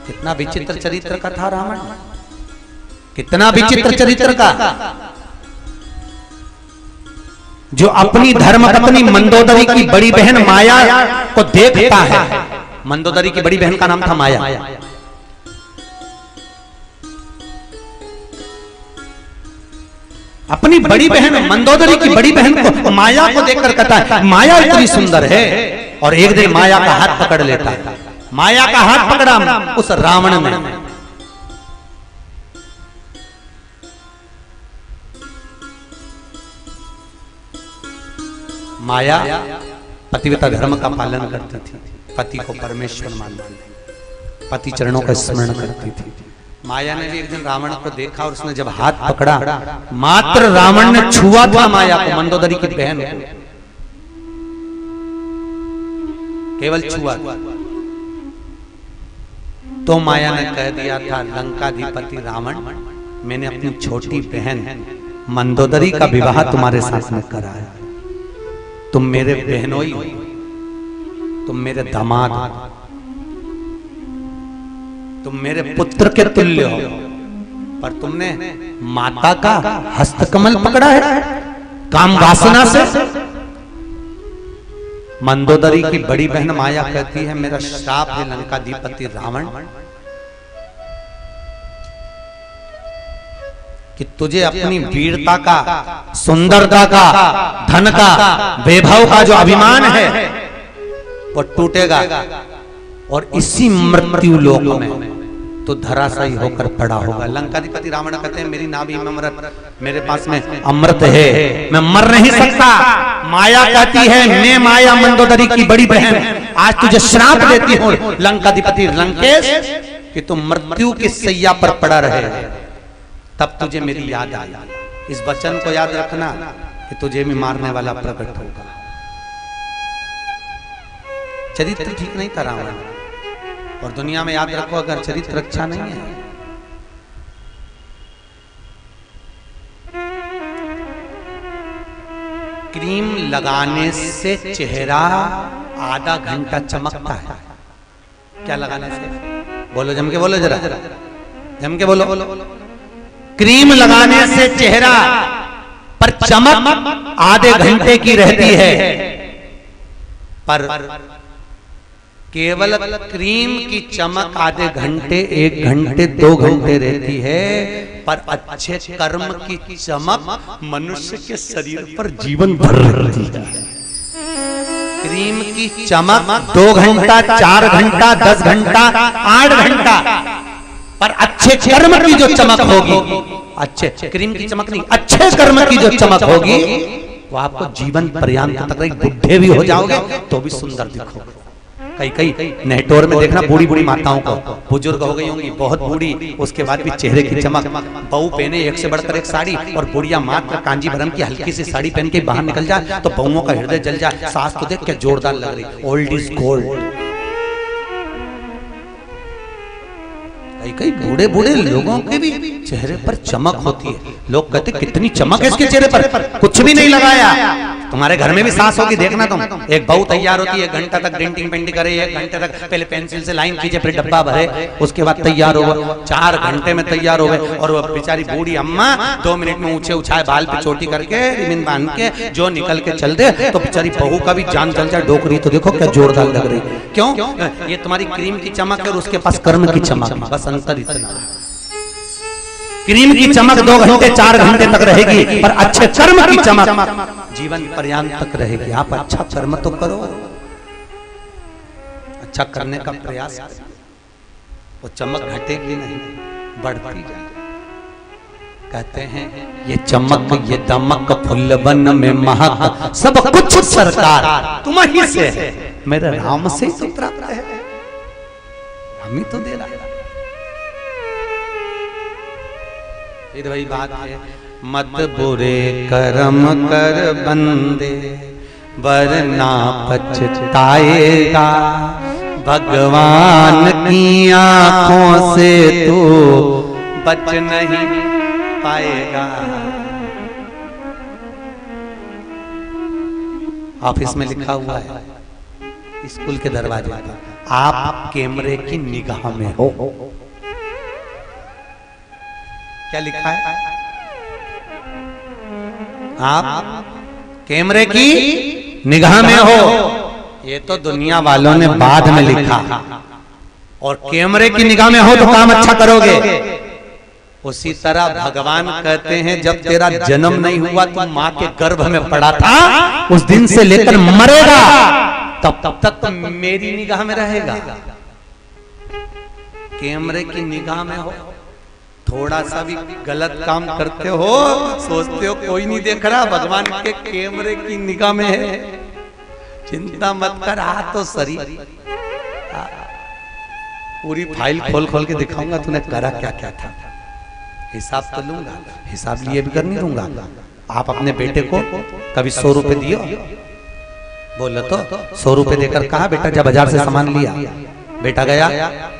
कितना विचित्र चरित्र का था रावण, कितना विचित्र चरित्र का, जो अपनी धर्मपत्नी मंदोदरी की बड़ी बहन माया को देखता है। मंदोदरी की बड़ी बहन का नाम था माया। अपनी बड़ी बहन मंदोदरी की बड़ी बहन को माया को देखकर कहता है माया इतनी सुंदर है, और एक दिन माया का हाथ पकड़ लेता है। माया का हाथ पकड़ा उस रावण ने। माया पतिव्रता धर्म का पालन करती थी, पति को परमेश्वर मानती थी, पति चरणों का स्मरण करती थी। माया ने भी एक दिन रावण को देखा और उसने जब हाथ पकड़ा, मात्र रावण ने छुआ था माया को, मंदोदरी की बहन को, केवल छुआ। तो माया ने कह दिया था लंकाधिपति रावण, मैंने अपनी छोटी बहन मंदोदरी का विवाह तुम्हारे साथ में कराया। तुम मेरे बहनोई हो, तुम मेरे दामाद हो, तुम मेरे पुत्र के तुल्य हो, पर तुमने माता का हस्तकमल पकड़ा है काम वासना से। मंदोदरी की बड़ी बहन माया कहती है मेरा श्राप है लंकाधिपति रावण कि तुझे अपनी वीरता का, सुंदरता का, धन का, वैभव का जो अभिमान है वो टूटेगा, और इसी मृत्यु लोक में तो धराशायी होकर पड़ा होगा। लंकाधिपति रावण कहते हैं मेरी नाभि में अमृत, मेरे पास में अमृत है, मैं मर नहीं सकता। माया कहती है मैं माया मंदोदरी की बड़ी बहन आज तुझे श्राप देती हूँ लंकाधिपति लंकेश कि तुम मृत्यु की सैया पर पड़ा रहे, तब तुझे मेरी याद आई। इस वचन को याद रखना कि तुझे भी मारने वाला प्रकट होगा। चरित्र ठीक नहीं था रावण, और दुनिया में याद रखो अगर चरित्र अच्छा नहीं है क्रीम लगाने से चेहरा आधा घंटा चमकता है। क्या लगाने से? बोलो जम के बोलो, जरा जम के बोलो। क्रीम लगाने से चेहरा पर चमक आधे घंटे की रहती है, पर केवल क्रीम की चमक आधे घंटे, 1 घंटे, 2 घंटे रहती है, पर अच्छे कर्म की चमक मनुष्य के शरीर पर जीवन भर रहती है। क्रीम की चमक 2 घंटा, 4 घंटा, 10 घंटा, 8 घंटा, पर अच्छे कर्म की जो चमक होगी, अच्छे क्रीम की चमक नहीं, अच्छे कर्म की जो चमक होगी वो आपको जीवन पर्यंत तक रहेगी। बुढ़े भी हो जाओगे तो भी सुंदर दिखोगे। कई नेटोर में देखना बूढ़ी बूढ़ी माताओं को, बुजुर्ग हो गई होंगी बहुत बूढ़ी, उसके बाद भी चेहरे की चमक। बहू पहने एक से बढ़कर एक साड़ी, और बुढ़िया मात्र कांजीवरम की हल्की सी साड़ी पहन के बाहर निकल जाए तो बहुओं का हृदय जल जाए। सास तो देख क्या जोरदार लग रही, ओल्ड इज गोल्ड। कई बूढ़े बूढ़े लोगों के भी चेहरे पर चमक होती है। लोग कहते कितनी चमक है इसके चेहरे पर, कुछ भी नहीं लगाया। तुम्हारे घर में भी सास होगी, देखना तुम। एक बहू तैयार होती है, 1 घंटा तक डेंटिंग पेंटिंग करे, 1 घंटे तक पहले पेंसिल से लाइन खींचे, फिर डब्बा भरे, उसके बाद तैयार हो गए, 4 घंटे में तैयार हो गए। और वो बेचारी बूढ़ी अम्मा 2 मिनट में ऊंचे उछाए बाल पे चोटी करके रिबन बांध के जो निकल के चल दे, तो बेचारी बहू का भी जान चल जाए। डोकरी तो देखो क्या जोरदार लग रही। क्यों? ये तुम्हारी क्रीम की चमक है और उसके पास कर्म की चमक, बस अंतर इतना। क्रीम की चमक 2 घंटे 4 घंटे तक रहेगी, पर अच्छे कर्म की चमक जीवन पर्यंत तक रहेगी। आप अच्छा कर्म तो करो, अच्छा करने का प्रयास करो, वो चमक घटेगी नहीं, बढ़ती जाएगी। कहते हैं ये चमक ये दमक फुल्लवन में महक सब कुछ सरकार तुम ही से है, मेरे राम से ही प्राप्त है, हम ही तो दे रहा है। फिर वही बात है, मत बुरे कर्म कर बंदे वरना पछताएगा, भगवान की आंखों से तू बच नहीं पाएगा। ऑफिस में लिखा हुआ है, स्कूल के दरवाजे पर आप कैमरे की निगाह में हो। क्या लिखा है? आप कैमरे की निगाह में हो। ये तो दुनिया वालों ने बाद में लिखा, और कैमरे की निगाह में हो तो काम अच्छा करोगे। उसी तरह भगवान कहते हैं जब तेरा जन्म नहीं हुआ तो मां के गर्भ में पड़ा था, उस दिन से लेकर मरेगा तब तक तो मेरी निगाह में रहेगा। कैमरे की निगाह में हो, थोड़ा सा भी गलत काम करते हो, सोचते हो कोई नहीं देख रहा, भगवान के कैमरे की निगाह में है। चिंता मत कर, आ तो सरी, पूरी फाइल खोल खोल के दिखाऊंगा तूने करा क्या क्या था। हिसाब तो लूंगा, हिसाब लिए भी कर नहीं दूंगा। आप अपने बेटे को कभी 100 रुपए दियो? बोलो तो 100 रुपए देकर कहा बेटा जा बाजार से सामान लिया। बेटा गया,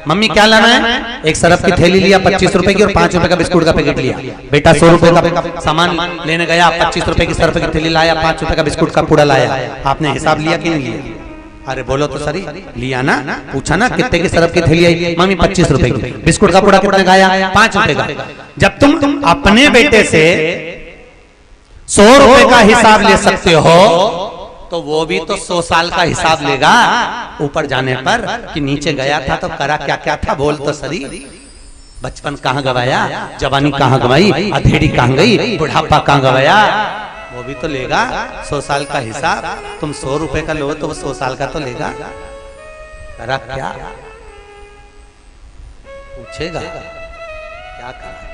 मम्मी क्या लाना है? एक सरफ की थैली लिया 25 रुपए की और 5 रुपए का बिस्कुट का पैकेट लिया। बेटा 100 रुपए का सामान लेने गया, 25 रुपए की सरफ की थैली लाया, 5 रुपए का बिस्कुट का पूड़ा लाया। आपने हिसाब लिया कि नहीं लिया? अरे बोलो तो सरी, लिया ना? पूछा ना कितने की सरफ की थैली आई? मम्मी 25 रुपए की। बिस्कुट का पूड़ा कितने का आया? 5 रुपए का। जब तुम अपने बेटे से 100 रुपए का हिसाब ले सकते हो तो वो भी तो 100 साल का हिसाब लेगा ऊपर जाने पर, कि नीचे गया था तो करा क्या क्या था। बोल तो सरी, बचपन कहाँ गवाया, जवानी कहाँ गवाई, अधेड़ी कहाँ गई, बुढ़ापा कहाँ गवाया, वो भी तो लेगा 100 साल का हिसाब। तुम 100 रुपए का लो तो वो 100 साल का तो लेगा। करा क्या पूछेगा, क्या करा?